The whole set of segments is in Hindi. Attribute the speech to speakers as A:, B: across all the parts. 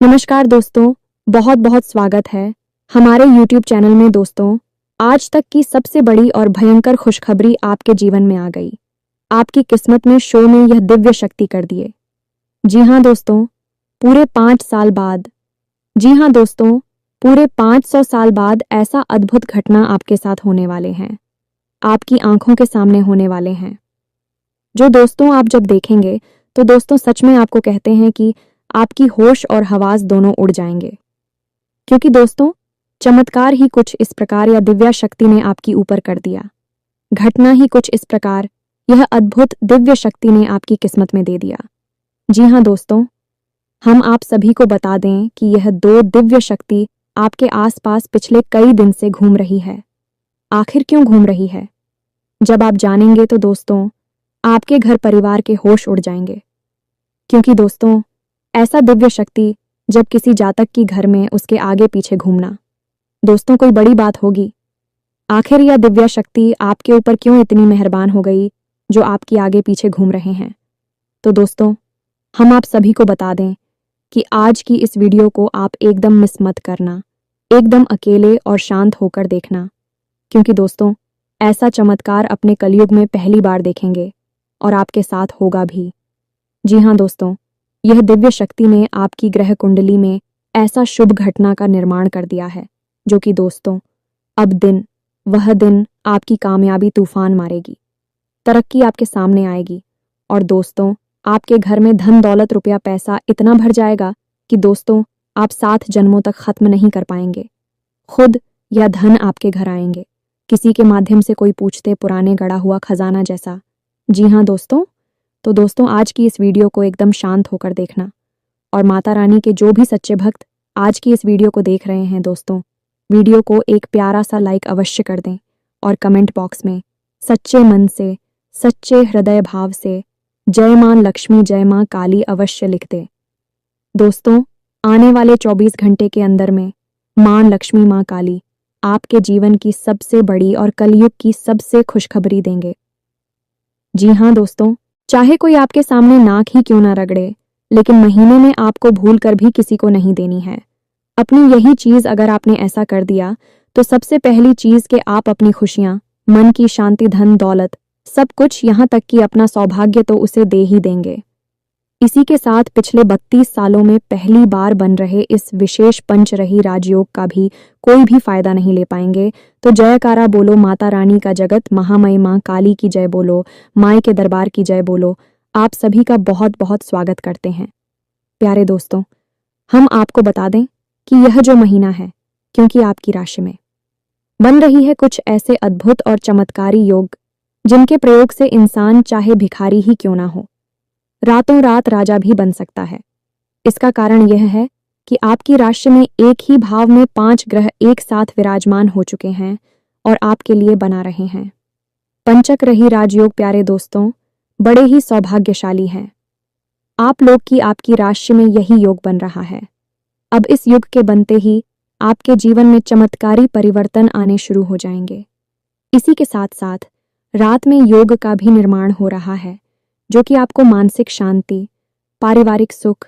A: नमस्कार दोस्तों, बहुत बहुत स्वागत है हमारे YouTube चैनल में। दोस्तों, आज तक की सबसे बड़ी और भयंकर खुशखबरी आपके जीवन में आ गई। आपकी किस्मत में शो में यह दिव्य शक्ति कर दिए। जी हाँ दोस्तों, पूरे 5 साल बाद, जी हाँ दोस्तों, पूरे 500 साल बाद ऐसा अद्भुत घटना आपके साथ होने वाले हैं, आपकी आंखों के सामने होने वाले हैं। जो दोस्तों आप जब देखेंगे तो दोस्तों सच में आपको कहते हैं कि आपकी होश और हवास दोनों उड़ जाएंगे। क्योंकि दोस्तों, चमत्कार ही कुछ इस प्रकार या दिव्या शक्ति ने आपकी ऊपर कर दिया। घटना ही कुछ इस प्रकार यह अद्भुत दिव्य शक्ति ने आपकी किस्मत में दे दिया। जी हाँ दोस्तों, हम आप सभी को बता दें कि यह 2 दिव्य शक्ति आपके आसपास पिछले कई दिन से घूम रही है। आखिर क्यों घूम रही है? जब आप जानेंगे तो दोस्तों आपके घर परिवार के होश उड़ जाएंगे। क्योंकि दोस्तों, ऐसा दिव्य शक्ति जब किसी जातक की घर में उसके आगे पीछे घूमना, दोस्तों कोई बड़ी बात होगी। आखिर यह दिव्य शक्ति आपके ऊपर क्यों इतनी मेहरबान हो गई जो आपकी आगे पीछे घूम रहे हैं? तो दोस्तों, हम आप सभी को बता दें कि आज की इस वीडियो को आप एकदम मिस मत करना, एकदम अकेले और शांत होकर देखना। क्योंकि दोस्तों, ऐसा चमत्कार अपने कलयुग में पहली बार देखेंगे और आपके साथ होगा भी। जी हाँ दोस्तों, यह दिव्य शक्ति ने आपकी ग्रह कुंडली में ऐसा शुभ घटना का निर्माण कर दिया है जो कि दोस्तों अब वह दिन आपकी कामयाबी तूफान मारेगी, तरक्की आपके सामने आएगी और दोस्तों आपके घर में धन दौलत रुपया पैसा इतना भर जाएगा कि दोस्तों आप 7 जन्मों तक खत्म नहीं कर पाएंगे। खुद या धन आपके घर आएंगे, किसी के माध्यम से कोई पूछते पुराने गड़ा हुआ खजाना जैसा। जी हाँ दोस्तों, तो दोस्तों आज की इस वीडियो को एकदम शांत होकर देखना और माता रानी के जो भी सच्चे भक्त आज की इस वीडियो को देख रहे हैं दोस्तों, वीडियो को एक प्यारा सा लाइक अवश्य कर दें और कमेंट बॉक्स में सच्चे मन से, सच्चे हृदय भाव से जय मां लक्ष्मी, जय मां काली अवश्य लिख दें। दोस्तों, आने वाले 24 घंटे के अंदर में मां लक्ष्मी, मां काली आपके जीवन की सबसे बड़ी और कलयुग की सबसे खुशखबरी देंगे। जी हाँ दोस्तों, चाहे कोई आपके सामने नाक ही क्यों ना रगड़े, लेकिन महीने में आपको भूल कर भी किसी को नहीं देनी है। अपनी यही चीज अगर आपने ऐसा कर दिया तो सबसे पहली चीज के आप अपनी खुशियां, मन की शांति, धन दौलत सब कुछ, यहाँ तक कि अपना सौभाग्य तो उसे दे ही देंगे। इसी के साथ पिछले 32 सालों में पहली बार बन रहे इस विशेष पंचरही राजयोग का भी कोई भी फायदा नहीं ले पाएंगे। तो जयकारा बोलो, माता रानी का जगत महामयी मां काली की जय बोलो, माई के दरबार की जय बोलो। आप सभी का बहुत बहुत स्वागत करते हैं। प्यारे दोस्तों, हम आपको बता दें कि यह जो महीना है, क्योंकि आपकी राशि में बन रही है कुछ ऐसे अद्भुत और चमत्कारी योग जिनके प्रयोग से इंसान चाहे भिखारी ही क्यों ना हो, रातों रात राजा भी बन सकता है। इसका कारण यह है कि आपकी राशि में एक ही भाव में 5 ग्रह एक साथ विराजमान हो चुके हैं और आपके लिए बना रहे हैं। पंचग्रही राजयोग प्यारे दोस्तों बड़े ही सौभाग्यशाली हैं। आप लोग की आपकी राशि में यही योग बन रहा है। अब इस युग के बनते ही आपके जीवन में चमत्कारी परिवर्तन आने शुरू हो जाएंगे। इसी के साथ साथ रात में योग का भी निर्माण हो रहा है जो कि आपको मानसिक शांति, पारिवारिक सुख,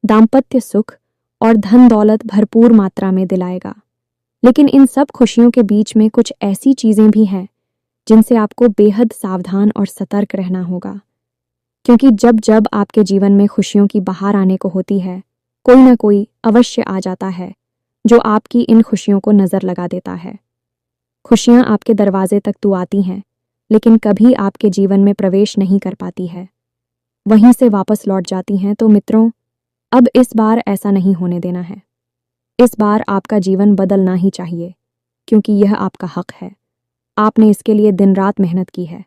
A: दाम्पत्य सुख और धन दौलत भरपूर मात्रा में दिलाएगा। लेकिन इन सब खुशियों के बीच में कुछ ऐसी चीजें भी हैं जिनसे आपको बेहद सावधान और सतर्क रहना होगा। क्योंकि जब जब आपके जीवन में खुशियों की बहार आने को होती है, कोई ना कोई अवश्य आ जाता है जो आपकी इन खुशियों को नजर लगा देता है। खुशियां आपके दरवाजे तक तो आती हैं, लेकिन कभी आपके जीवन में प्रवेश नहीं कर पाती है, वहीं से वापस लौट जाती हैं। तो मित्रों, अब इस बार ऐसा नहीं होने देना है। इस बार आपका जीवन बदलना ही चाहिए, क्योंकि यह आपका हक है। आपने इसके लिए दिन रात मेहनत की है।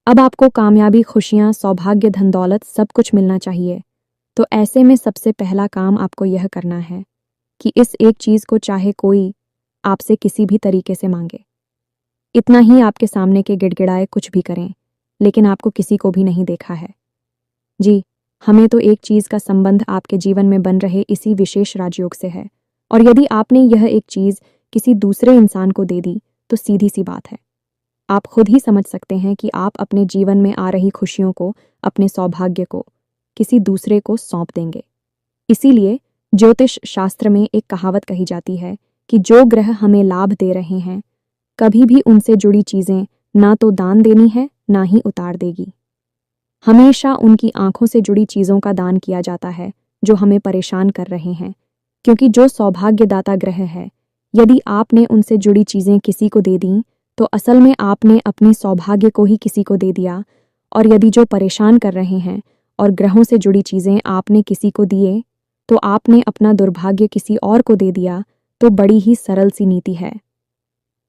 A: अब आपको कामयाबी, खुशियां, सौभाग्य, धन दौलत सब कुछ मिलना चाहिए। तो ऐसे में सबसे पहला काम आपको यह करना है कि इस एक चीज को चाहे कोई आपसे किसी भी तरीके से मांगे, इतना ही आपके सामने के गिड़गिड़ाए कुछ भी करें, लेकिन आपको किसी को भी नहीं देखा है। जी, हमें तो एक चीज का संबंध आपके जीवन में बन रहे इसी विशेष राजयोग से है, और यदि आपने यह एक चीज किसी दूसरे इंसान को दे दी तो सीधी सी बात है, आप खुद ही समझ सकते हैं कि आप अपने जीवन में आ रही खुशियों को, अपने सौभाग्य को किसी दूसरे को सौंप देंगे। इसीलिए ज्योतिष शास्त्र में एक कहावत कही जाती है कि जो ग्रह हमें लाभ दे रहे हैं, कभी भी उनसे जुड़ी चीजें ना तो दान देनी है ना ही उतार देगी। हमेशा उनकी आंखों से जुड़ी चीजों का दान किया जाता है जो हमें परेशान कर रहे हैं, क्योंकि जो सौभाग्यदाता ग्रह है, यदि आपने उनसे जुड़ी चीजें किसी को दे दी तो असल में आपने अपनी सौभाग्य को ही किसी को दे दिया। और यदि जो परेशान कर रहे हैं और ग्रहों से जुड़ी चीजें आपने किसी को दिए तो आपने अपना दुर्भाग्य किसी और को दे दिया। तो बड़ी ही सरल सी नीति है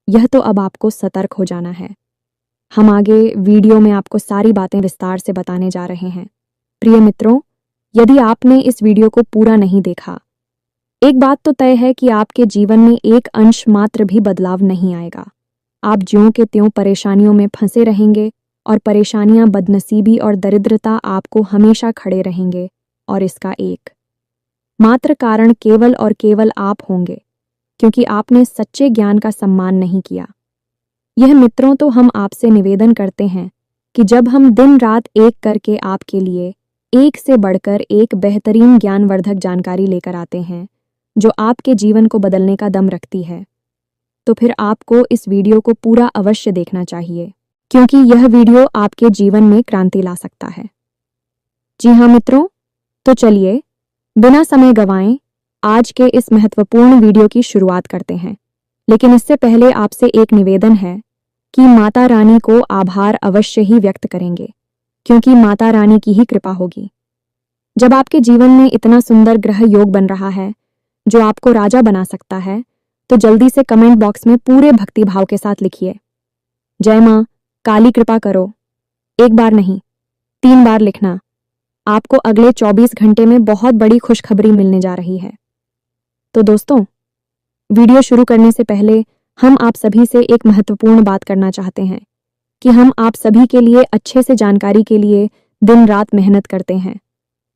A: यह, तो अब आपको सतर्क हो जाना है। हम आगे वीडियो में आपको सारी बातें विस्तार से बताने जा रहे हैं। प्रिय मित्रों, यदि आपने इस वीडियो को पूरा नहीं देखा, एक बात तो तय है कि आपके जीवन में एक अंश मात्र भी बदलाव नहीं आएगा। आप ज्यों के त्यों परेशानियों में फंसे रहेंगे और परेशानियां, बदनसीबी और दरिद्रता आपको हमेशा खड़े रहेंगे। और इसका एक मात्र कारण केवल और केवल आप होंगे, क्योंकि आपने सच्चे ज्ञान का सम्मान नहीं किया। यह मित्रों, तो हम आपसे निवेदन करते हैं कि जब हम दिन रात एक करके आपके लिए एक से बढ़कर एक बेहतरीन ज्ञानवर्धक जानकारी लेकर आते हैं जो आपके जीवन को बदलने का दम रखती है, तो फिर आपको इस वीडियो को पूरा अवश्य देखना चाहिए, क्योंकि यह वीडियो आपके जीवन में क्रांति ला सकता है। जी हाँ मित्रों, तो चलिए बिना समय गंवाएं आज के इस महत्वपूर्ण वीडियो की शुरुआत करते हैं। लेकिन इससे पहले आपसे एक निवेदन है कि माता रानी को आभार अवश्य ही व्यक्त करेंगे, क्योंकि माता रानी की ही कृपा होगी। जब आपके जीवन में इतना सुंदर ग्रह योग बन रहा है जो आपको राजा बना सकता है, तो जल्दी से कमेंट बॉक्स में पूरे भक्ति भाव के साथ लिखिए, जय मां काली कृपा करो। एक बार नहीं, 3 बार लिखना। आपको अगले 24 घंटे में बहुत बड़ी खुशखबरी मिलने जा रही है। तो दोस्तों, वीडियो शुरू करने से पहले हम आप सभी से एक महत्वपूर्ण बात करना चाहते हैं कि हम आप सभी के लिए अच्छे से जानकारी के लिए दिन रात मेहनत करते हैं।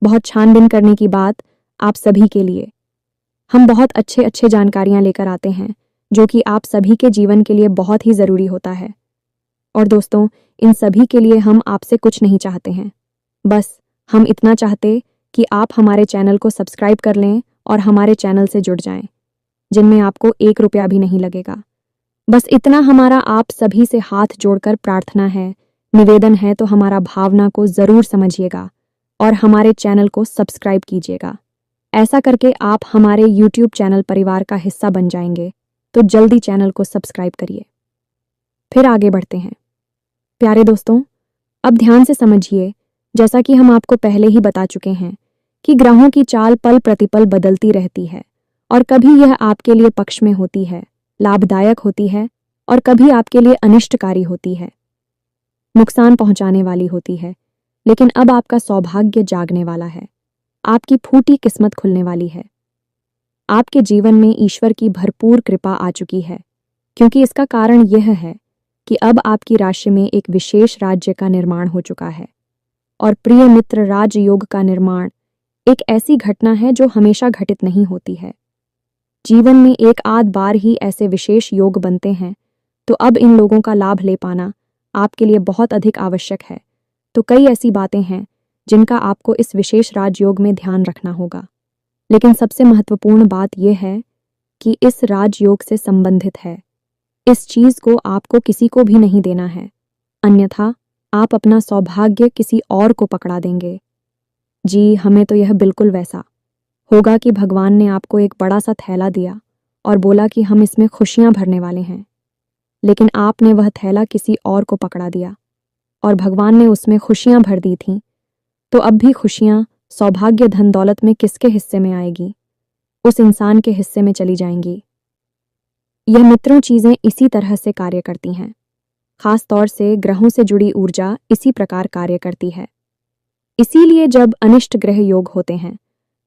A: बहुत छानबीन करने की बात आप सभी के लिए हम बहुत अच्छे जानकारियां लेकर आते हैं जो कि आप सभी के जीवन के लिए बहुत ही ज़रूरी होता है। और दोस्तों, इन सभी के लिए हम आपसे कुछ नहीं चाहते हैं, बस हम इतना चाहते कि आप हमारे चैनल को सब्सक्राइब कर लें और हमारे चैनल से जुड़ जाएं, जिनमें आपको 1 रुपया भी नहीं लगेगा। बस इतना हमारा आप सभी से हाथ जोड़कर प्रार्थना है, निवेदन है, तो हमारा भावना को ज़रूर समझिएगा और हमारे चैनल को सब्सक्राइब कीजिएगा। ऐसा करके आप हमारे YouTube चैनल परिवार का हिस्सा बन जाएंगे, तो जल्दी चैनल को सब्सक्राइब करिए। फिर आगे बढ़ते हैं। प्यारे दोस्तों, अब ध्यान से समझिए, जैसा कि हम आपको पहले ही बता चुके हैं कि ग्रहों की चाल पल प्रतिपल बदलती रहती है और कभी यह आपके लिए पक्ष में होती है, लाभदायक होती है, और कभी आपके लिए अनिष्टकारी होती है, नुकसान पहुंचाने वाली होती है। लेकिन अब आपका सौभाग्य जागने वाला है, आपकी फूटी किस्मत खुलने वाली है। आपके जीवन में ईश्वर की भरपूर कृपा आ चुकी है, क्योंकि इसका कारण यह है कि अब आपकी राशि में एक विशेष राज्य का निर्माण हो चुका है। और प्रिय मित्र, राजयोग का निर्माण एक ऐसी घटना है जो हमेशा घटित नहीं होती है। जीवन में एक आध बार ही ऐसे विशेष योग बनते हैं, तो अब इन लोगों का लाभ ले पाना आपके लिए बहुत अधिक आवश्यक है। तो कई ऐसी बातें हैं जिनका आपको इस विशेष राजयोग में ध्यान रखना होगा, लेकिन सबसे महत्वपूर्ण बात यह है कि इस राजयोग से संबंधित है। इस चीज को आपको किसी को भी नहीं देना है, अन्यथा आप अपना सौभाग्य किसी और को पकड़ा देंगे। जी, हमें तो यह बिल्कुल वैसा होगा कि भगवान ने आपको एक बड़ा सा थैला दिया और बोला कि हम इसमें खुशियां भरने वाले हैं, लेकिन आपने वह थैला किसी और को पकड़ा दिया और भगवान ने उसमें खुशियां भर दी थीं। तो अब भी खुशियां, सौभाग्य, धन दौलत में किसके हिस्से में आएगी? उस इंसान के हिस्से में चली जाएंगी। यह मित्रों, चीजें इसी तरह से कार्य करती हैं। खास तौर से ग्रहों से जुड़ी ऊर्जा इसी प्रकार कार्य करती है। इसीलिए जब अनिष्ट ग्रह योग होते हैं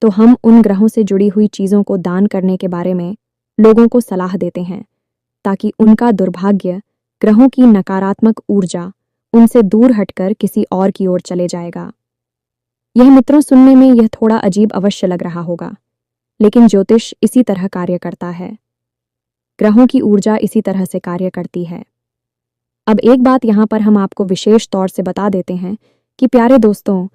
A: तो हम उन ग्रहों से जुड़ी हुई चीजों को दान करने के बारे में लोगों को सलाह देते हैं, ताकि उनका दुर्भाग्य, ग्रहों की नकारात्मक ऊर्जा उनसे दूर हटकर किसी और की ओर चले जाएगा। यह मित्रों, सुनने में यह थोड़ा अजीब अवश्य लग रहा होगा, लेकिन ज्योतिष इसी तरह कार्य करता है। ग्रहों की ऊर्जा इसी तरह से कार्य करती है। अब एक बात यहाँ पर हम आपको विशेष तौर से बता देते हैं कि प्यारे दोस्तों,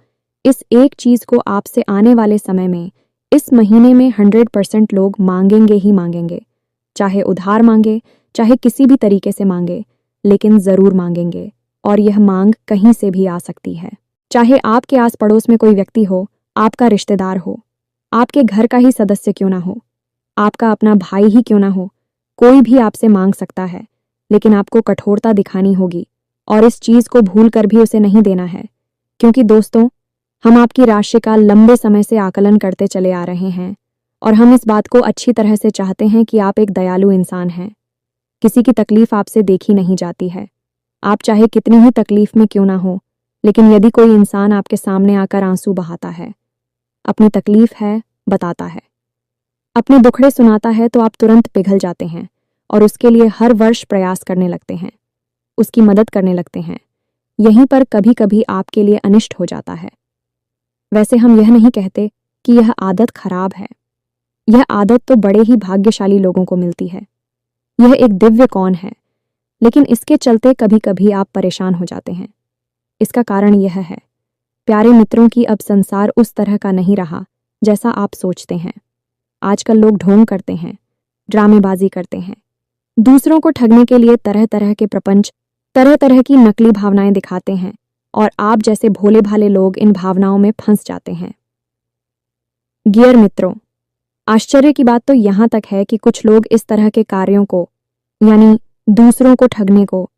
A: इस एक चीज को आपसे आने वाले समय में इस महीने में 100% लोग मांगेंगे ही मांगेंगे, चाहे उधार मांगे, चाहे किसी भी तरीके से मांगे, लेकिन ज़रूर मांगेंगे। और यह मांग कहीं से भी आ सकती है, चाहे आपके आस पड़ोस में कोई व्यक्ति हो, आपका रिश्तेदार हो, आपके घर का ही सदस्य क्यों ना हो, आपका अपना भाई ही क्यों ना हो, कोई भी आपसे मांग सकता है। लेकिन आपको कठोरता दिखानी होगी और इस चीज़ को भूल कर भी उसे नहीं देना है, क्योंकि दोस्तों, हम आपकी राशि का लंबे समय से आकलन करते चले आ रहे हैं और हम इस बात को अच्छी तरह से चाहते हैं कि आप एक दयालु इंसान हैं। किसी की तकलीफ आपसे देखी नहीं जाती है, आप चाहे कितनी ही तकलीफ में क्यों ना हो, लेकिन यदि कोई इंसान आपके सामने आकर आंसू बहाता है, अपनी तकलीफ है बताता है, अपने दुखड़े सुनाता है, तो आप तुरंत पिघल जाते हैं और उसके लिए हर वर्ष प्रयास करने लगते हैं, उसकी मदद करने लगते हैं। यहीं पर कभी कभी आपके लिए अनिष्ट हो जाता है। वैसे हम यह नहीं कहते कि यह आदत खराब है, यह आदत तो बड़े ही भाग्यशाली लोगों को मिलती है, यह एक दिव्य कौन है, लेकिन इसके चलते कभी कभी आप परेशान हो जाते हैं। इसका कारण यह है, प्यारे मित्रों, की अब संसार उस तरह का नहीं रहा जैसा आप सोचते हैं। आजकल लोग ढोंग करते हैं, ड्रामेबाजी करते हैं, दूसरों को ठगने के लिए तरह तरह के प्रपंच, तरह तरह की नकली भावनाएं दिखाते हैं और आप जैसे भोले भाले लोग इन भावनाओं में फंस जाते हैं। गियर मित्रों, आश्चर्य की बात तो यहाँ तक है कि कुछ लोग इस तरह के कार्यों को, यानी दूसरों को ठगने को,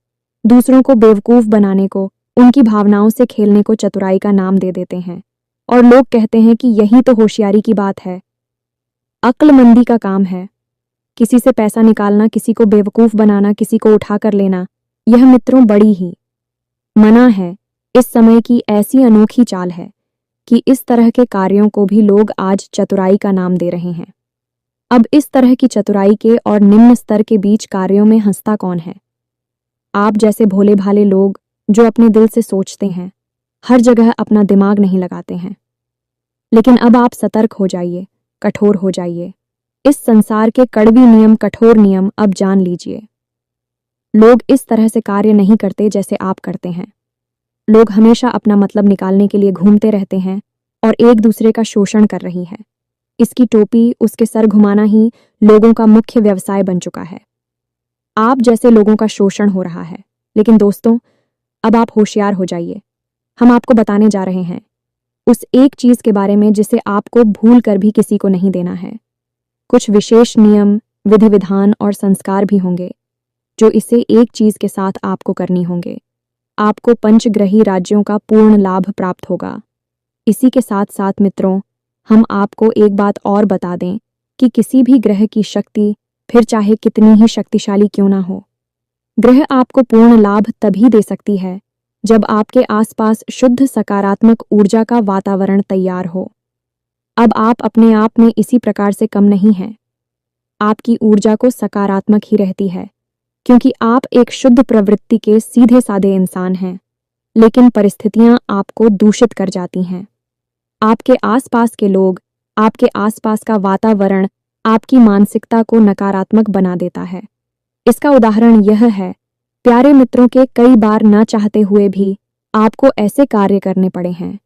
A: दूसरों को बेवकूफ बनाने को, उनकी भावनाओं से खेलने को चतुराई का नाम दे देते हैं और लोग कहते हैं कि यही तो होशियारी की बात है, अक्लमंदी का काम है। किसी से पैसा निकालना, किसी को बेवकूफ बनाना, किसी को उठा कर लेना, यह मित्रों बड़ी ही मना है। इस समय की ऐसी अनोखी चाल है कि इस तरह के कार्यों को भी लोग आज चतुराई का नाम दे रहे हैं। अब इस तरह की चतुराई के और निम्न स्तर के बीच कार्यों में हंसता कौन है? आप जैसे भोले भाले लोग जो अपने दिल से सोचते हैं, हर जगह अपना दिमाग नहीं लगाते हैं। लेकिन अब आप सतर्क हो जाइए, कठोर हो जाइए। इस संसार के कड़वी नियम, कठोर नियम अब जान लीजिए। लोग इस तरह से कार्य नहीं करते जैसे आप करते हैं। लोग हमेशा अपना मतलब निकालने के लिए घूमते रहते हैं और एक दूसरे का शोषण कर रही है। इसकी टोपी, उसके सर घुमाना ही लोगों का मुख्य व्यवसाय बन चुका है। आप जैसे लोगों का शोषण हो रहा है। लेकिन दोस्तों, अब आप होशियार हो जाइए। हम आपको बताने जा रहे हैं उस एक चीज के बारे में जिसे आपको भूल कर भी किसी को नहीं देना है। कुछ विशेष नियम, विधि विधान और संस्कार भी होंगे जो इसे एक चीज के साथ आपको करनी होंगे। आपको पंचग्रही राज्यों का पूर्ण लाभ प्राप्त होगा। इसी के साथ साथ मित्रों, हम आपको एक बात और बता दें कि किसी भी ग्रह की शक्ति, फिर चाहे कितनी ही शक्तिशाली क्यों ना हो, ग्रह आपको पूर्ण लाभ तभी दे सकती है जब आपके आसपास शुद्ध सकारात्मक ऊर्जा का वातावरण तैयार हो। अब आप अपने आप में इसी प्रकार से कम नहीं हैं। आपकी ऊर्जा को सकारात्मक ही रहती है, क्योंकि आप एक शुद्ध प्रवृत्ति के सीधे साधे इंसान हैं। लेकिन परिस्थितियां आपको दूषित कर जाती हैं। आपके आसपास के लोग, आपके आसपास का वातावरण आपकी मानसिकता को नकारात्मक बना देता है। इसका उदाहरण यह है, प्यारे मित्रों, के कई बार ना चाहते हुए भी आपको ऐसे कार्य करने पड़े हैं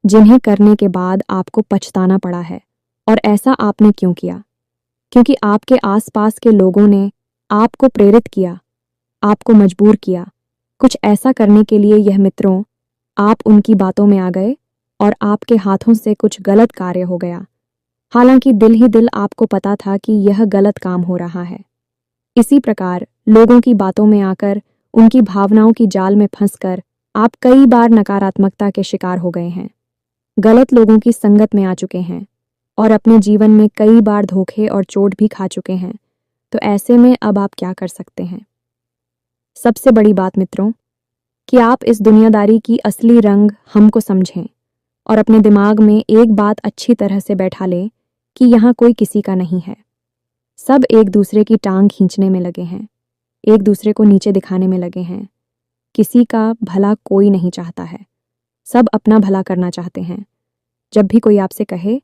A: जिन्हें करने के बाद आपको पछताना पड़ा है। और ऐसा आपने क्यों किया? क्योंकि आपके आसपास के लोगों ने आपको प्रेरित किया, आपको मजबूर किया कुछ ऐसा करने के लिए। यह मित्रों, आप उनकी बातों में आ गए और आपके हाथों से कुछ गलत कार्य हो गया। हालांकि दिल ही दिल आपको पता था कि यह गलत काम हो रहा है। इसी प्रकार लोगों की बातों में आकर, उनकी भावनाओं की जाल में फंसकर आप कई बार नकारात्मकता के शिकार हो गए हैं, गलत लोगों की संगत में आ चुके हैं और अपने जीवन में कई बार धोखे और चोट भी खा चुके हैं। तो ऐसे में अब आप क्या कर सकते हैं? सबसे बड़ी बात मित्रों, कि आप इस दुनियादारी की असली रंग हमको समझें और अपने दिमाग में एक बात अच्छी तरह से बैठा लें कि यहाँ कोई किसी का नहीं है। सब एक दूसरे की टांग खींचने में लगे हैं, एक दूसरे को नीचे दिखाने में लगे हैं। किसी का भला कोई नहीं चाहता है, सब अपना भला करना चाहते हैं। जब भी कोई आपसे कहे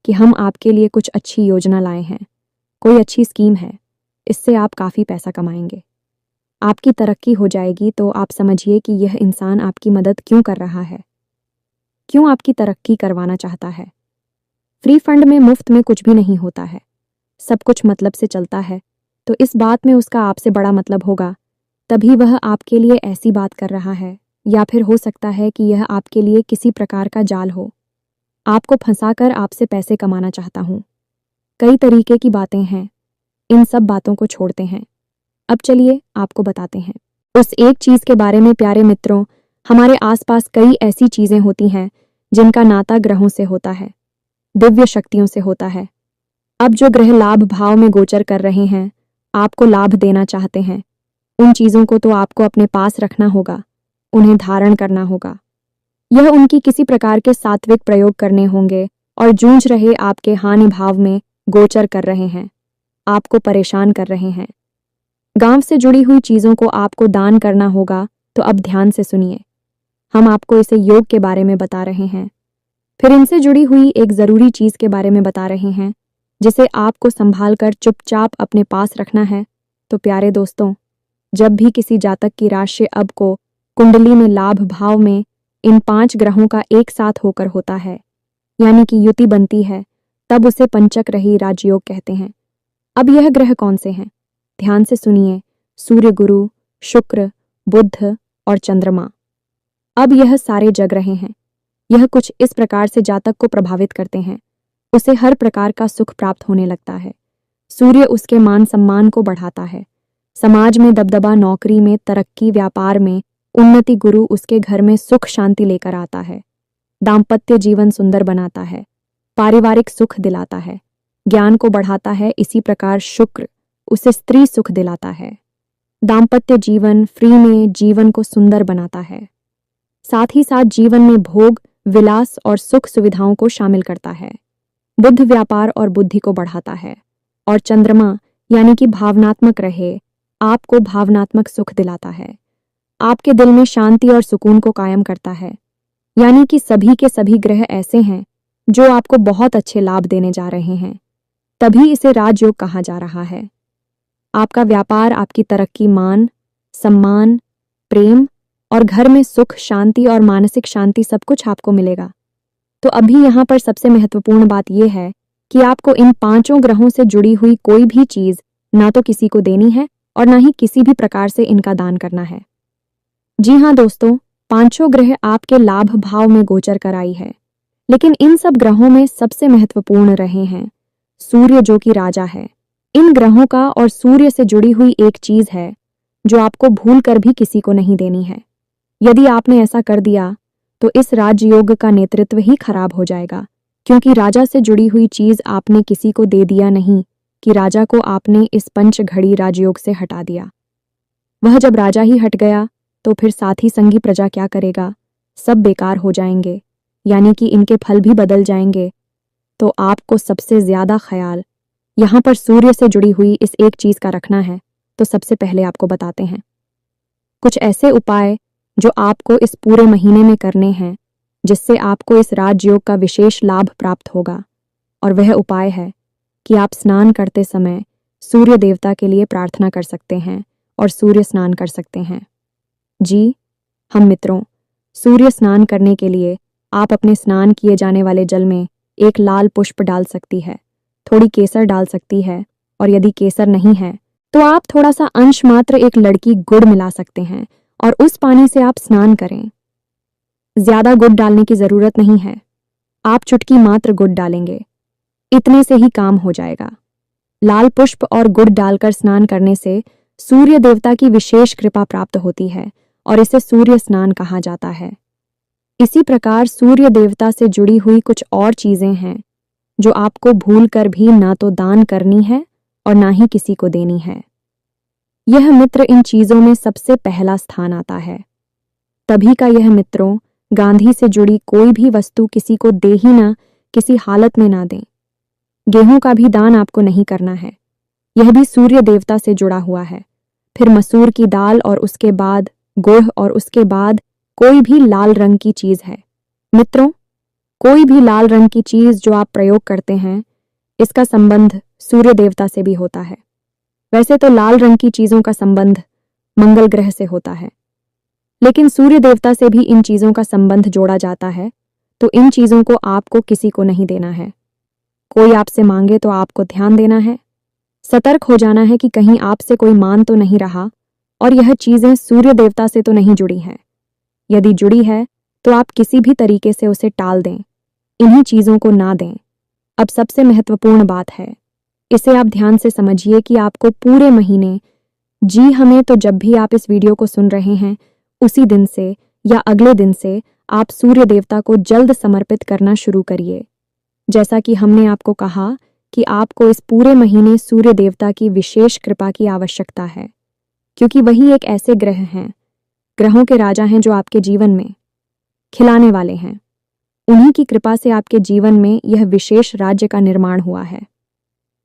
A: कि हम आपके लिए कुछ अच्छी योजना लाए हैं, कोई अच्छी स्कीम है, इससे आप काफ़ी पैसा कमाएंगे, आपकी तरक्की हो जाएगी, तो आप समझिए कि यह इंसान आपकी मदद क्यों कर रहा है, क्यों आपकी तरक्की करवाना चाहता है। फ्री फंड में मुफ्त में कुछ भी नहीं होता है, सब कुछ मतलब से चलता है। तो इस बात में उसका आपसे बड़ा मतलब होगा, तभी वह आपके लिए ऐसी बात कर रहा है। या फिर हो सकता है कि यह आपके लिए किसी प्रकार का जाल हो, आपको फंसाकर आपसे पैसे कमाना चाहता हूँ। कई तरीके की बातें हैं, इन सब बातों को छोड़ते हैं। अब चलिए आपको बताते हैं उस एक चीज़ के बारे में। प्यारे मित्रों, हमारे आसपास कई ऐसी चीज़ें होती हैं जिनका नाता ग्रहों से होता है, दिव्य शक्तियों से होता है। अब जो ग्रह लाभ भाव में गोचर कर रहे हैं, आपको लाभ देना चाहते हैं, उन चीज़ों को तो आपको अपने पास रखना होगा, उन्हें धारण करना होगा। यह उनकी किसी प्रकार के सात्विक प्रयोग करने होंगे और जूझ रहे आपके हानि भाव में गोचर कर रहे हैं, आपको परेशान कर रहे हैं। गांव से जुड़ी हुई चीज़ों को आपको दान करना होगा, तो अब ध्यान से सुनिए। हम आपको इसे योग के बारे में बता रहे हैं, फिर इनसे जुड़ी हुई एक ज़रूरी चीज़ के बारे में बता रहे हैं, जिसे आपको संभाल कर चुपचाप अपने पास रखना है। तो प्यारे दोस्तों, जब भी किसी जातक की राशि अब को कुंडली में लाभ भाव में इन 5 ग्रहों का एक साथ होकर होता है, यानी कि युति बनती है, तब उसे पंचक रही राजयोग कहते हैं। अब यह ग्रह कौन से हैं? ध्यान से सुनिए। सूर्य, गुरु, शुक्र, बुध और चंद्रमा। अब यह सारे जग रहे हैं। यह कुछ इस प्रकार से जातक को प्रभावित करते हैं, उसे हर प्रकार का सुख प्राप्त होने लगता है। सूर्य उसके मान सम्मान को बढ़ाता है, समाज में दबदबा, नौकरी में तरक्की, व्यापार में उन्नति। गुरु उसके घर में सुख शांति लेकर आता है, दाम्पत्य जीवन सुंदर बनाता है, पारिवारिक सुख दिलाता है, ज्ञान को बढ़ाता है। इसी प्रकार शुक्र उसे स्त्री सुख दिलाता है, दाम्पत्य जीवन फ्री में जीवन को सुंदर बनाता है, साथ ही साथ जीवन में भोग, विलास और सुख सुविधाओं को शामिल करता है। बुध व्यापार और बुद्धि को बढ़ाता है, और चंद्रमा यानी कि भावनात्मक रहे, आपको भावनात्मक सुख दिलाता है, आपके दिल में शांति और सुकून को कायम करता है। यानी कि सभी के सभी ग्रह ऐसे हैं जो आपको बहुत अच्छे लाभ देने जा रहे हैं, तभी इसे राजयोग कहा जा रहा है। आपका व्यापार, आपकी तरक्की, मान सम्मान, प्रेम और घर में सुख शांति और मानसिक शांति, सब कुछ आपको मिलेगा। तो अभी यहाँ पर सबसे महत्वपूर्ण बात यह है कि आपको इन 5 ग्रहों से जुड़ी हुई कोई भी चीज़ ना तो किसी को देनी है और ना ही किसी भी प्रकार से इनका दान करना है। जी हाँ दोस्तों, 5 ग्रह आपके लाभ भाव में गोचर कर आई है, लेकिन इन सब ग्रहों में सबसे महत्वपूर्ण रहे हैं सूर्य, जो कि राजा है। इन ग्रहों का और सूर्य से जुड़ी हुई एक चीज़ है जो आपको भूल कर भी किसी को नहीं देनी है। यदि आपने ऐसा कर दिया तो इस राजयोग का नेतृत्व ही खराब हो जाएगा, क्योंकि राजा से जुड़ी हुई चीज़ आपने किसी को दे दिया नहीं कि राजा को आपने इस पंच घड़ी राजयोग से हटा दिया। वह जब राजा ही हट गया तो फिर साथी संगी प्रजा क्या करेगा? सब बेकार हो जाएंगे, यानी कि इनके फल भी बदल जाएंगे। तो आपको सबसे ज़्यादा ख्याल यहाँ पर सूर्य से जुड़ी हुई इस एक चीज़ का रखना है। तो सबसे पहले आपको बताते हैं कुछ ऐसे उपाय जो आपको इस पूरे महीने में करने हैं, जिससे आपको इस राजयोग का विशेष लाभ प्राप्त होगा। और वह उपाय है कि आप स्नान करते समय सूर्य देवता के लिए प्रार्थना कर सकते हैं और सूर्य स्नान कर सकते हैं। जी हम मित्रों, सूर्य स्नान करने के लिए आप अपने स्नान किए जाने वाले जल में एक लाल पुष्प डाल सकती है, थोड़ी केसर डाल सकती है, और यदि केसर नहीं है तो आप थोड़ा सा अंश मात्र एक लड़की गुड़ मिला सकते हैं और उस पानी से आप स्नान करें। ज्यादा गुड़ डालने की जरूरत नहीं है, आप चुटकी मात्र गुड़ डालेंगे, इतने से ही काम हो जाएगा। लाल पुष्प और गुड़ डालकर स्नान करने से सूर्य देवता की विशेष कृपा प्राप्त होती है और इसे सूर्य स्नान कहा जाता है। इसी प्रकार सूर्य देवता से जुड़ी हुई कुछ और चीजें हैं जो आपको भूल कर भी ना तो दान करनी है और ना ही किसी को देनी है। यह मित्र इन चीजों में सबसे पहला स्थान आता है। तभी का यह मित्रों, गांधी से जुड़ी कोई भी वस्तु किसी को दे ही ना, किसी हालत में ना दें। गेहूं का भी दान आपको नहीं करना है, यह भी सूर्य देवता से जुड़ा हुआ है। फिर मसूर की दाल और उसके बाद गुड़ और उसके बाद कोई भी लाल रंग की चीज है। मित्रों, कोई भी लाल रंग की चीज जो आप प्रयोग करते हैं, इसका संबंध सूर्य देवता से भी होता है। वैसे तो लाल रंग की चीजों का संबंध मंगल ग्रह से होता है, लेकिन सूर्य देवता से भी इन चीजों का संबंध जोड़ा जाता है। तो इन चीजों को आपको किसी को नहीं देना है। कोई आपसे मांगे तो आपको ध्यान देना है। सतर्क हो जाना है कि कहीं आपसे कोई मान तो नहीं रहा और यह चीजें सूर्य देवता से तो नहीं जुड़ी हैं। यदि जुड़ी है तो आप किसी भी तरीके से उसे टाल दें, इन्हीं चीजों को ना दें। अब सबसे महत्वपूर्ण बात है, इसे आप ध्यान से समझिए कि आपको पूरे महीने, जी हमें तो जब भी आप इस वीडियो को सुन रहे हैं उसी दिन से या अगले दिन से आप सूर्य देवता को जल्द समर्पित करना शुरू करिए। जैसा कि हमने आपको कहा कि आपको इस पूरे महीने सूर्य देवता की विशेष कृपा की आवश्यकता है, क्योंकि वही एक ऐसे ग्रह हैं, ग्रहों के राजा हैं जो आपके जीवन में खिलाने वाले हैं। उन्हीं की कृपा से आपके जीवन में यह विशेष राज्य का निर्माण हुआ है।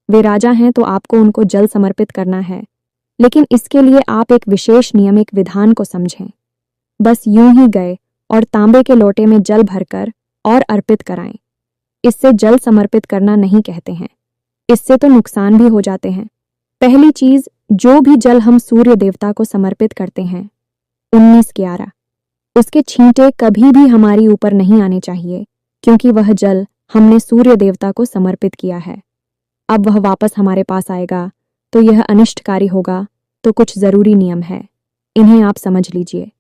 A: वे राजा हैं तो आपको उनको जल समर्पित करना है, लेकिन इसके लिए आप एक विशेष नियम, एक विधान को समझें। बस यूं ही गए और तांबे के लोटे में जल भरकर और अर्पित कराएं। इससे जल समर्पित करना नहीं कहते हैं, इससे तो नुकसान भी हो जाते हैं। पहली चीज, जो भी जल हम सूर्य देवता को समर्पित करते हैं 19/11, उसके छींटे कभी भी हमारी ऊपर नहीं आने चाहिए, क्योंकि वह जल हमने सूर्य देवता को समर्पित किया है। अब वह वापस हमारे पास आएगा तो यह अनिष्टकारी होगा, तो कुछ जरूरी नियम है, इन्हें आप समझ लीजिए।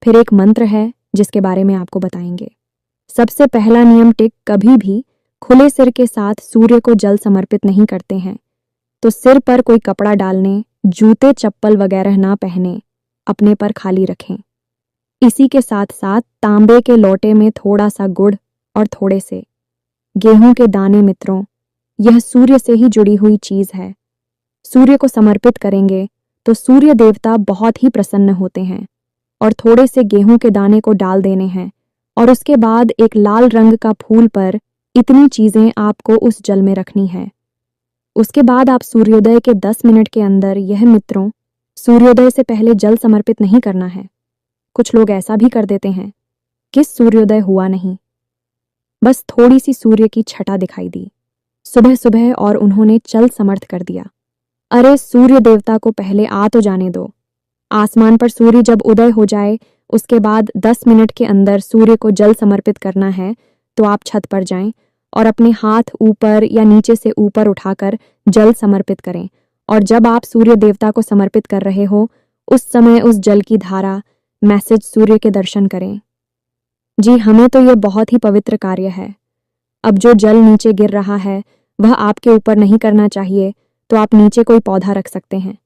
A: फिर एक मंत्र है जिसके बारे में आपको बताएंगे। सबसे पहला नियम टिक, कभी भी खुले सिर के साथ सूर्य को जल समर्पित नहीं करते हैं, तो सिर पर कोई कपड़ा डालने, जूते चप्पल वगैरह ना पहने, अपने पर खाली रखें। इसी के साथ साथ तांबे के लोटे में थोड़ा सा गुड़ और थोड़े से गेहूं के दाने, मित्रों, यह सूर्य से ही जुड़ी हुई चीज है। सूर्य को समर्पित करेंगे तो सूर्य देवता बहुत ही प्रसन्न होते हैं। और थोड़े से गेहूं के दाने को डाल देने हैं और उसके बाद एक लाल रंग का फूल पर इतनी चीजें आपको उस जल में रखनी है। उसके बाद आप सूर्योदय के 10 मिनट के अंदर, यह मित्रों, सूर्योदय से पहले जल समर्पित नहीं करना है। कुछ लोग ऐसा भी कर देते हैं कि सूर्योदय हुआ नहीं, बस थोड़ी सी सूर्य की छटा दिखाई दी सुबह सुबह और उन्होंने चल समर्थ कर दिया। अरे सूर्य देवता को पहले आ तो जाने दो। आसमान पर सूर्य जब उदय हो जाए उसके बाद 10 मिनट के अंदर सूर्य को जल समर्पित करना है, तो आप छत पर जाएं और अपने हाथ ऊपर या नीचे से ऊपर उठाकर जल समर्पित करें। और जब आप सूर्य देवता को समर्पित कर रहे हो उस समय उस जल की धारा, मैसेज सूर्य के दर्शन करें। जी हमें तो यह बहुत ही पवित्र कार्य है। अब जो जल नीचे गिर रहा है वह आपके ऊपर नहीं करना चाहिए, तो आप नीचे कोई पौधा रख सकते हैं।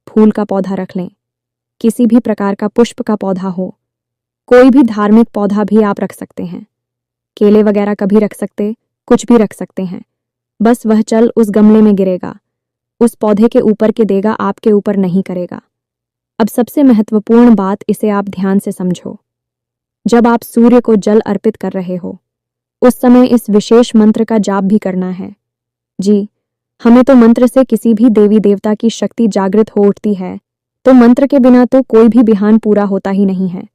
A: फूल का पौधा रख लें, किसी भी प्रकार का पुष्प का पौधा हो, कोई भी धार्मिक पौधा भी आप रख सकते हैं। केले वगैरह का भी रख सकते, कुछ भी रख सकते हैं। बस वह जल उस गमले में गिरेगा, उस पौधे के ऊपर के देगा, आपके ऊपर नहीं करेगा। अब सबसे महत्वपूर्ण बात, इसे आप ध्यान से समझो। जब आप सूर्य को जल अर्पित कर रहे हो उस समय इस विशेष मंत्र का जाप भी करना है। जी हमें तो मंत्र से किसी भी देवी देवता की शक्ति जागृत हो उठती है, तो मंत्र के बिना तो कोई भी बिहान पूरा होता ही नहीं है।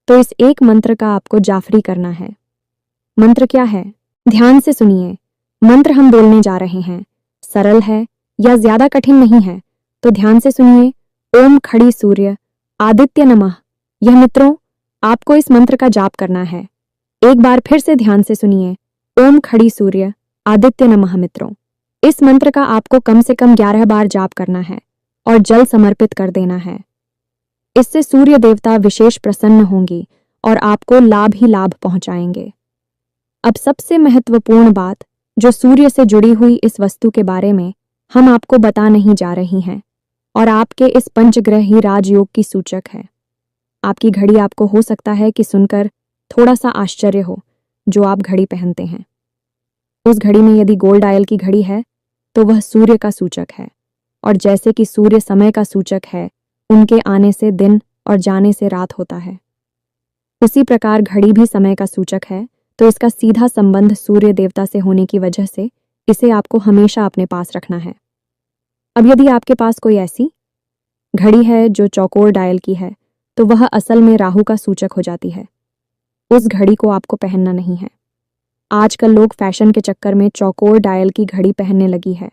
A: तो इस एक मंत्र का आपको जाफरी करना है। मंत्र क्या है, ध्यान से सुनिए। मंत्र हम बोलने जा रहे हैं, सरल है या ज्यादा कठिन नहीं है, तो ध्यान से सुनिए। ओम खड़ी सूर्य आदित्य नमः। यह मित्रों आपको इस मंत्र का जाप करना है। एक बार फिर से ध्यान से सुनिए। ओम खड़ी सूर्य आदित्य नमः। मित्रों इस मंत्र का आपको कम से कम 11 बार जाप करना है और जल समर्पित कर देना है। इससे सूर्य देवता विशेष प्रसन्न होंगी और आपको लाभ ही लाभ पहुंचाएंगे। अब सबसे महत्वपूर्ण बात, जो सूर्य से जुड़ी हुई इस वस्तु के बारे में हम आपको बता नहीं जा रही हैं और आपके इस पंचग्रह ही राजयोग की सूचक है। आपकी घड़ी आपको हो सकता है कि सुनकर थोड़ा सा आश्चर्य हो, जो आप घड़ी पहनते हैं। उस घड़ी में यदि गोल्ड डायल की घड़ी है तो वह सूर्य का सूचक है, और जैसे कि सूर्य समय का सूचक है, उनके आने से दिन और जाने से रात होता है, उसी प्रकार घड़ी भी समय का सूचक है। तो इसका सीधा संबंध सूर्य देवता से होने की वजह से इसे आपको हमेशा अपने पास रखना है। अब यदि आपके पास कोई ऐसी घड़ी है जो चौकोर डायल की है, तो वह असल में राहु का सूचक हो जाती है। उस घड़ी को आपको पहनना नहीं है। आजकल लोग फैशन के चक्कर में चौकोर डायल की घड़ी पहनने लगी है,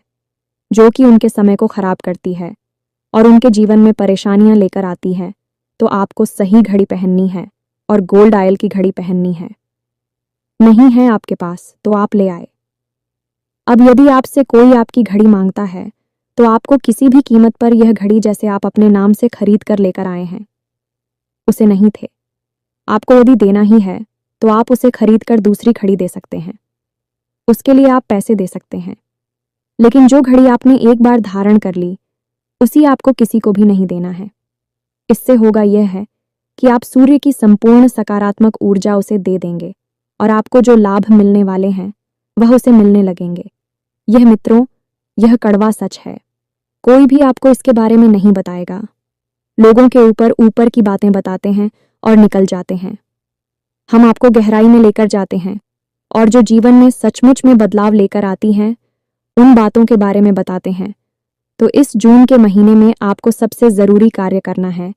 A: जो कि उनके समय को खराब करती है और उनके जीवन में परेशानियां लेकर आती है। तो आपको सही घड़ी पहननी है और गोल्ड डायल की घड़ी पहननी है। नहीं है आपके पास तो आप ले आए। अब यदि आपसे कोई आपकी घड़ी मांगता है तो आपको किसी भी कीमत पर यह घड़ी जैसे आप अपने नाम से खरीद कर लेकर आए हैं उसे नहीं थे। आपको यदि देना ही है तो आप उसे खरीद कर दूसरी घड़ी दे सकते हैं, उसके लिए आप पैसे दे सकते हैं, लेकिन जो घड़ी आपने एक बार धारण कर ली उसी आपको किसी को भी नहीं देना है। इससे होगा यह है कि आप सूर्य की संपूर्ण सकारात्मक ऊर्जा उसे दे देंगे और आपको जो लाभ मिलने वाले हैं वह उसे मिलने लगेंगे। यह मित्रों, यह कड़वा सच है। कोई भी आपको इसके बारे में नहीं बताएगा। लोगों के ऊपर ऊपर की बातें बताते हैं और निकल जाते हैं। हम आपको गहराई में लेकर जाते हैं और जो जीवन में सचमुच में बदलाव लेकर आती हैं उन बातों के बारे में बताते हैं। तो इस जून के महीने में आपको सबसे ज़रूरी कार्य करना है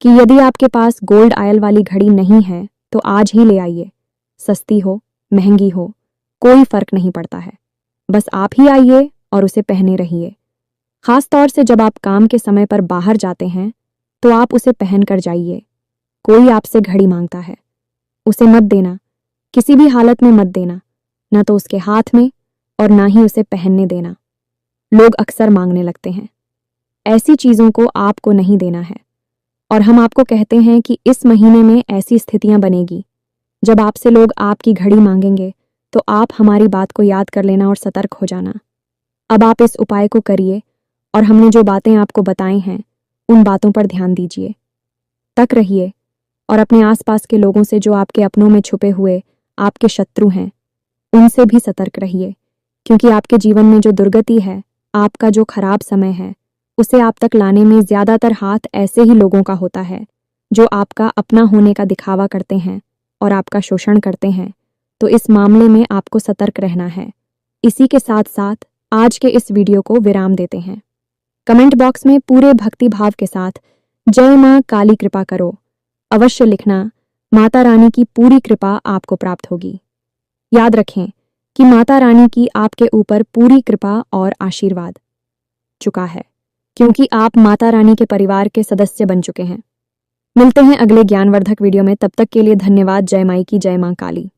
A: कि यदि आपके पास गोल्ड आयल वाली घड़ी नहीं है तो आज ही ले आइए। सस्ती हो, महंगी हो, कोई फर्क नहीं पड़ता है। बस आप ही आइए और उसे पहने रहिए। खास तौर से जब आप काम के समय पर बाहर जाते हैं तो आप उसे पहन कर जाइए। कोई आपसे घड़ी मांगता है, उसे मत देना, किसी भी हालत में मत देना, ना तो उसके हाथ में और ना ही उसे पहनने देना। लोग अक्सर मांगने लगते हैं। ऐसी चीज़ों को आपको नहीं देना है और हम आपको कहते हैं कि इस महीने में ऐसी स्थितियां बनेगी जब आपसे लोग आपकी घड़ी मांगेंगे तो आप हमारी बात को याद कर लेना और सतर्क हो जाना। अब आप इस उपाय को करिए और हमने जो बातें आपको बताई हैं उन बातों पर ध्यान दीजिए। तक रहिए और अपने आसपास के लोगों से जो आपके अपनों में छुपे हुए आपके शत्रु हैं उनसे भी सतर्क रहिए, क्योंकि आपके जीवन में जो दुर्गति है, आपका जो खराब समय है, उसे आप तक लाने में ज़्यादातर हाथ ऐसे ही लोगों का होता है जो आपका अपना होने का दिखावा करते हैं और आपका शोषण करते हैं। तो इस मामले में आपको सतर्क रहना है। इसी के साथ साथ आज के इस वीडियो को विराम देते हैं। कमेंट बॉक्स में पूरे भक्ति भाव के साथ जय माँ काली कृपा करो अवश्य लिखना। माता रानी की पूरी कृपा आपको प्राप्त होगी। याद रखें कि माता रानी की आपके ऊपर पूरी कृपा और आशीर्वाद चुका है, क्योंकि आप माता रानी के परिवार के सदस्य बन चुके हैं। मिलते हैं अगले ज्ञानवर्धक वीडियो में, तब तक के लिए धन्यवाद। जय माई की, जय माँ काली।